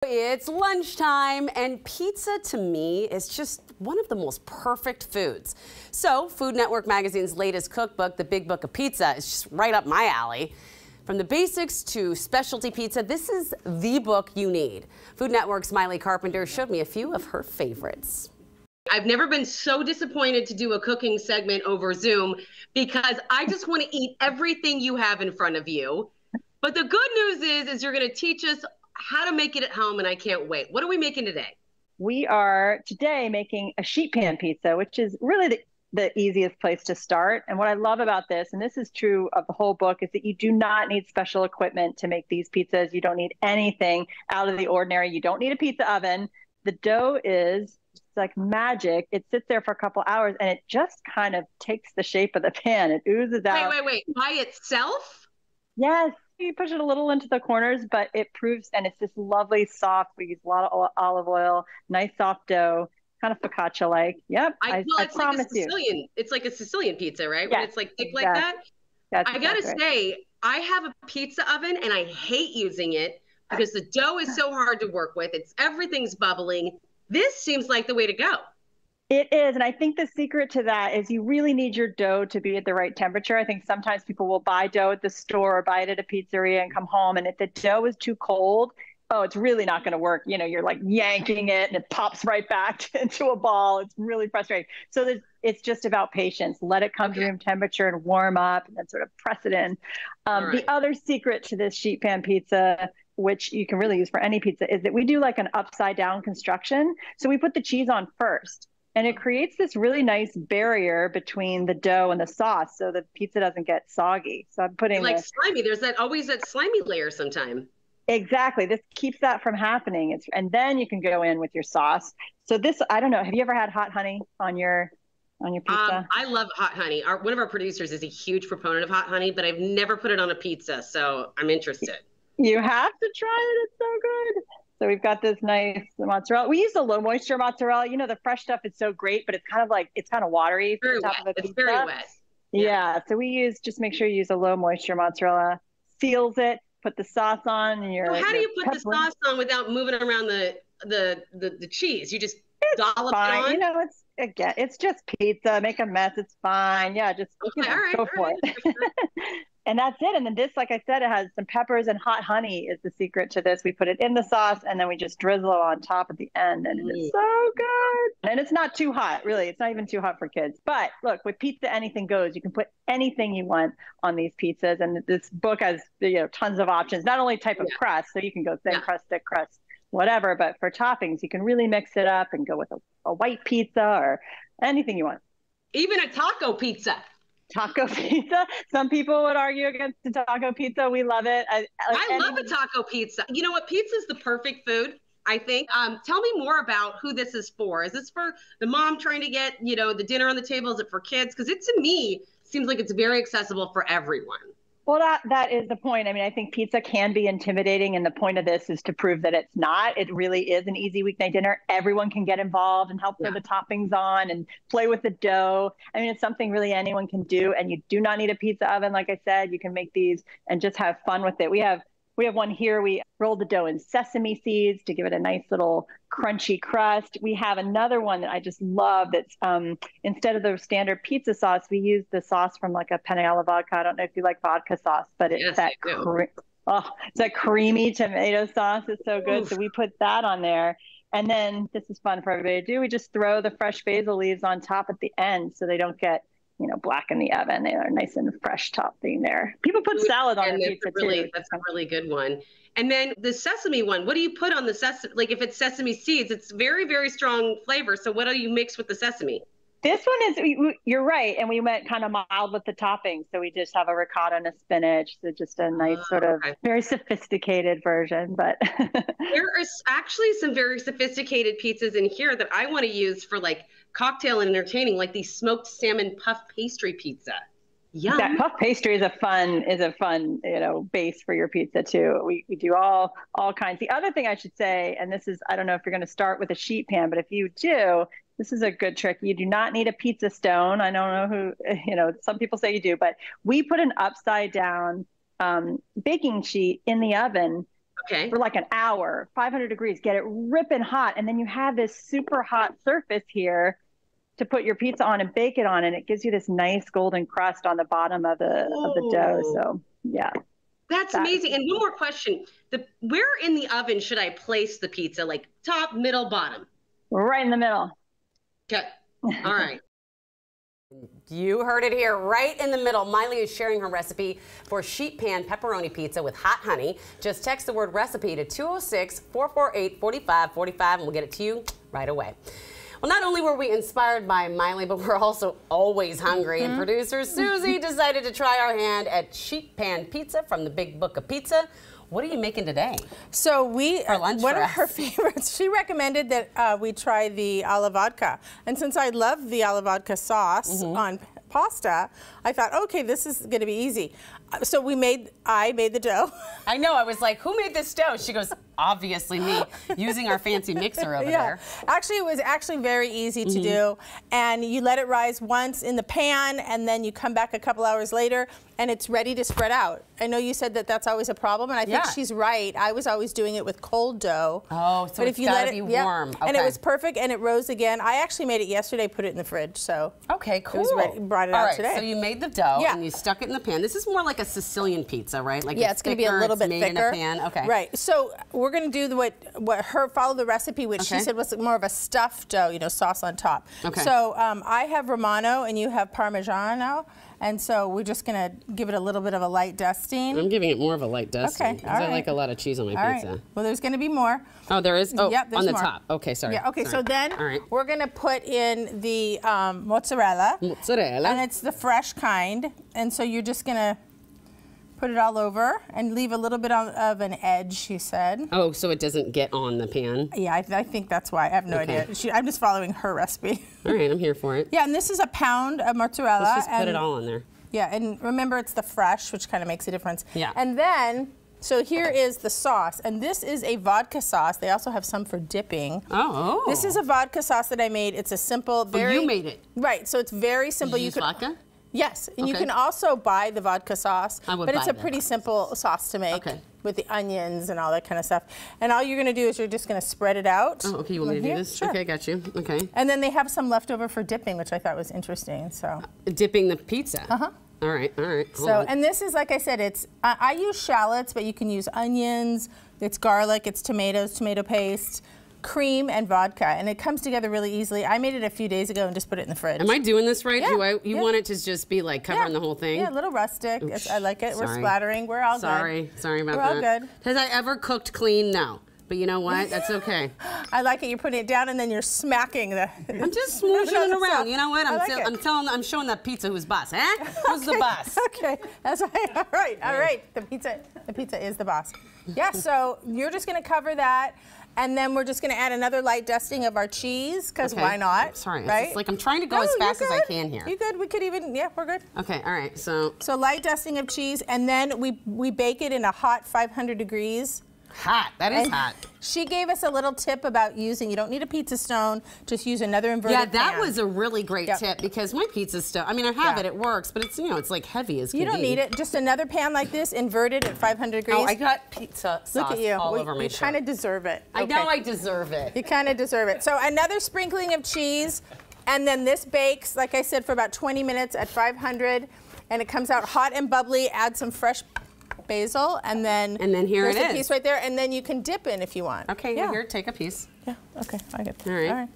It's lunchtime, and pizza to me is just one of the most perfect foods. So Food Network Magazine's latest cookbook, The Big Book of Pizza, is just right up my alley. From the basics to specialty pizza, this is the book you need. Food Network's Miley Carpenter showed me a few of her favorites. I've never been so disappointed to do a cooking segment over Zoom because I just want to eat everything you have in front of you. But the good news is you're going to teach us how to make it at home, and I can't wait. What are we making today? We are today making a sheet pan pizza, which is really the easiest place to start. And what I love about this, and this is true of the whole book, is that you do not need special equipment to make these pizzas. You don't need anything out of the ordinary. You don't need a pizza oven. The dough is like magic. It sits there for a couple hours and it just kind of takes the shape of the pan. It oozes out. Wait. By itself? Yes. You push it a little into the corners, but it proves, and it's this lovely soft, we use a lot of olive oil, nice soft dough, kind of focaccia-like. Yep, I promise you. It's like a Sicilian pizza, right? Yes. When it's like thick like that? That's I gotta say, I have a pizza oven and I hate using it because the dough is so hard to work with. Everything's bubbling. This seems like the way to go. It is. And I think the secret to that is you really need your dough to be at the right temperature. I think sometimes people will buy dough at the store or buy it at a pizzeria and come home. And if the dough is too cold, oh, it's really not going to work. You know, you're like yanking it and it pops right back into a ball. It's really frustrating. So it's just about patience. Let it come to room temperature and warm up and then sort of press it in. Right. The other secret to this sheet pan pizza, which you can really use for any pizza, is that we do like an upside down construction. So we put the cheese on first. And it creates this really nice barrier between the dough and the sauce so the pizza doesn't get soggy. So I'm putting like slimy. There's always that slimy layer sometime. Exactly. This keeps that from happening. And then you can go in with your sauce. So this, I don't know, have you ever had hot honey on your pizza? I love hot honey. One of our producers is a huge proponent of hot honey, but I've never put it on a pizza. So I'm interested. You have to try it. It's so good. So we've got this nice mozzarella. We use a low moisture mozzarella. You know, the fresh stuff is so great, but it's kind of watery. Very wet. It's very wet. Yeah. So just make sure you use a low moisture mozzarella. Seals it. Put the sauce on. And how do you put the sauce on without moving around the cheese? You just dollop it on? You know, it's just pizza. Make a mess. It's fine. Yeah, just go for it. And that's it. And then this, like I said, it has some peppers and hot honey is the secret to this. We put it in the sauce and then we just drizzle on top at the end. And it's so good. And it's not too hot, really. It's not even too hot for kids. But look, with pizza, anything goes. You can put anything you want on these pizzas. And this book has tons of options, not only type of crust. So you can go thin crust, thick crust, whatever. But for toppings, you can really mix it up and go with a white pizza or anything you want. Even a taco pizza. Taco pizza. Some people would argue against the taco pizza. We love it. I love a taco pizza. You know what? Pizza is the perfect food, I think. Tell me more about who this is for. Is this for the mom trying to get, the dinner on the table? Is it for kids? Because it, to me, seems like it's very accessible for everyone. Well, that is the point. I mean, I think pizza can be intimidating, and the point of this is to prove that it's not. It really is an easy weeknight dinner. Everyone can get involved and help throw the toppings on and play with the dough. I mean, it's something really anyone can do, and you do not need a pizza oven. Like I said, you can make these and just have fun with it. We have one here. We roll the dough in sesame seeds to give it a nice little crunchy crust. We have another one that I just love that's instead of the standard pizza sauce, we use the sauce from like a penne alla vodka. I don't know if you like vodka sauce, but it's that creamy tomato sauce. It's so good. Oof. So we put that on there. And then this is fun for everybody to do. We just throw the fresh basil leaves on top at the end so they don't get black in the oven. They are nice and fresh topping there. People put salad on their pizza too. That's a really good one. And then the sesame one, what do you put on the sesame? Like if it's sesame seeds, it's very, very strong flavor. So what do you mix with the sesame? This one is, you're right. And we went kind of mild with the toppings. So we just have a ricotta and a spinach. So just a nice very sophisticated version. But there are actually some very sophisticated pizzas in here that I want to use for like cocktail and entertaining, like the smoked salmon puff pastry pizza. Yum. That puff pastry is a fun, base for your pizza too. We do all kinds. The other thing I should say, and this is, I don't know if you're going to start with a sheet pan, but if you do, this is a good trick. You do not need a pizza stone. I don't know who, some people say you do, but we put an upside down baking sheet in the oven Okay. for like an hour, 500 degrees, get it ripping hot. And then you have this super hot surface here to put your pizza on and bake it on. And it gives you this nice golden crust on the bottom of the dough. So yeah. That's amazing. And one more question. Where in the oven should I place the pizza? Like top, middle, bottom? Right in the middle. Okay. All right. You heard it here, right in the middle. Miley is sharing her recipe for sheet pan pepperoni pizza with hot honey. Just text the word recipe to 206-448-4545 and we'll get it to you right away. Well, not only were we inspired by Miley, but we're also always hungry. And producer Susie decided to try our hand at sheet pan pizza from the Big Book of Pizza. What are you making today? So one of her favorites, she recommended that we try the alla vodka. And since I love the alla vodka sauce on pasta, I thought, okay, this is going to be easy. So I made the dough. I know, I was like, who made this dough? She goes, obviously me, using our fancy mixer over there. Actually, it was actually very easy to do. And you let it rise once in the pan, and then you come back a couple hours later, and it's ready to spread out. I know you said that that's always a problem, and I think she's right. I was always doing it with cold dough. Oh, so it's gotta be warm. And it was perfect, and it rose again. I actually made it yesterday, put it in the fridge, so. Okay, cool. It was ready, brought it out today. So you made the dough, and you stuck it in the pan. This is more like a Sicilian pizza, right? Like it's going to be a little bit thicker. In a pan. Okay. Right. So we're going to do follow the recipe, which she said was more of a stuffed dough, sauce on top. Okay. So I have Romano and you have Parmigiano. And so we're just going to give it a little bit of a light dusting. I'm giving it more of a light dusting. Okay, because I like a lot of cheese on my pizza. Right. Well, there's going to be more. Oh, there is? Oh, yep, on the more. top. Okay, sorry. Yeah, okay, sorry. so then we're going to put in the mozzarella. Mozzarella. And it's the fresh kind. And so you're just going to put it all over and leave a little bit of an edge, she said. Oh, so it doesn't get on the pan? Yeah, I think that's why. I have no idea. I'm just following her recipe. All right, I'm here for it. Yeah, and this is a pound of mozzarella. Let's just put it all in there. Yeah, and remember it's the fresh, which kind of makes a difference. Yeah. And then, so here is the sauce, and this is a vodka sauce. They also have some for dipping. Oh. This is a vodka sauce that I made. It's a simple, very... Oh, you made it? Right, so it's very simple. Did you use vodka? Yes, and you can also buy the vodka sauce, but it's a pretty simple sauce to make with the onions and all that kind of stuff. And all you're going to do is you're just going to spread it out. Oh, okay, you want me to do this? Sure. Okay, got you. Okay. And then they have some leftover for dipping, which I thought was interesting. So dipping the pizza. All right, all right. So, and this is, like I said, it's I use shallots, but you can use onions. It's garlic. It's tomatoes, tomato paste, cream, and vodka, and it comes together really easily. I made it a few days ago and just put it in the fridge. Am I doing this right? Yeah. You want it to just be like covering the whole thing? Yeah, a little rustic. I like it. Sorry. We're splattering. We're all good. Sorry about that. We're all good. Has I ever cooked clean? No. But you know what? That's okay. I like it. You're putting it down and then you're smacking the. I'm just smooshing it around. You know what? I'm showing that pizza who's boss, huh? Who's the boss? Okay, that's right. All right, all right. The pizza is the boss. Yeah. So you're just going to cover that. And then we're just going to add another light dusting of our cheese, because why not? Sorry, right? It's like I'm trying to go as fast as I can here. You good? We could even, we're good. Okay, all right, so light dusting of cheese, and then we bake it in a hot 500 degrees. Hot, that is hot. She gave us a little tip about you don't need a pizza stone, just use another inverted pan. Yeah, that was a really great tip, because my pizza stone, I mean, I have it works, but it's, it's like heavy as can be. You don't need it, just another pan like this, inverted at 500 degrees. Oh, I got pizza sauce Look at you. all over my shirt. You kind of deserve it. I know I deserve it. You kind of deserve it. So another sprinkling of cheese, and then this bakes, like I said, for about 20 minutes at 500, and it comes out hot and bubbly. Add some fresh basil, and then here it is. There's a piece right there, and then you can dip in if you want. Okay, here, take a piece. Yeah, okay, I get it. All right.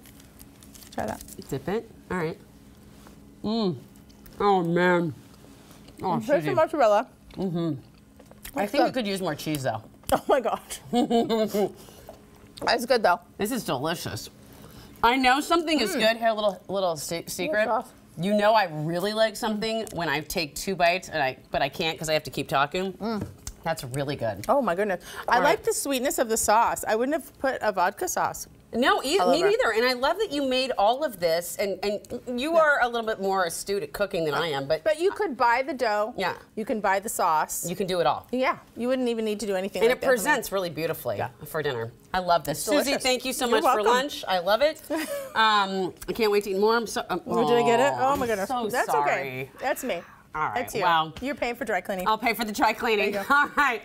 Try that. Dip it. All right. Oh, man. Oh, here's some mozzarella. I think we could use more cheese, though. Oh, my gosh. That's good, though. This is delicious. I know something is good. Here, a little secret. You know I really like something when I take 2 bites, but I can't because I have to keep talking. That's really good. Oh, my goodness. I like the sweetness of the sauce. I wouldn't have put a vodka sauce. No, me neither. And I love that you made all of this, and you are a little bit more astute at cooking than I am. But you could buy the dough. Yeah. You can buy the sauce. You can do it all. Yeah. You wouldn't even need to do anything and like it presents really beautifully for dinner. I love this. It's Susie, delicious. thank you so You're much welcome. for lunch. I love it. I can't wait to eat more. I'm so, did I get it? Oh, my goodness. So That's sorry. okay. That's me. All right. That's you. Wow. You're paying for dry cleaning. I'll pay for the dry cleaning. All right.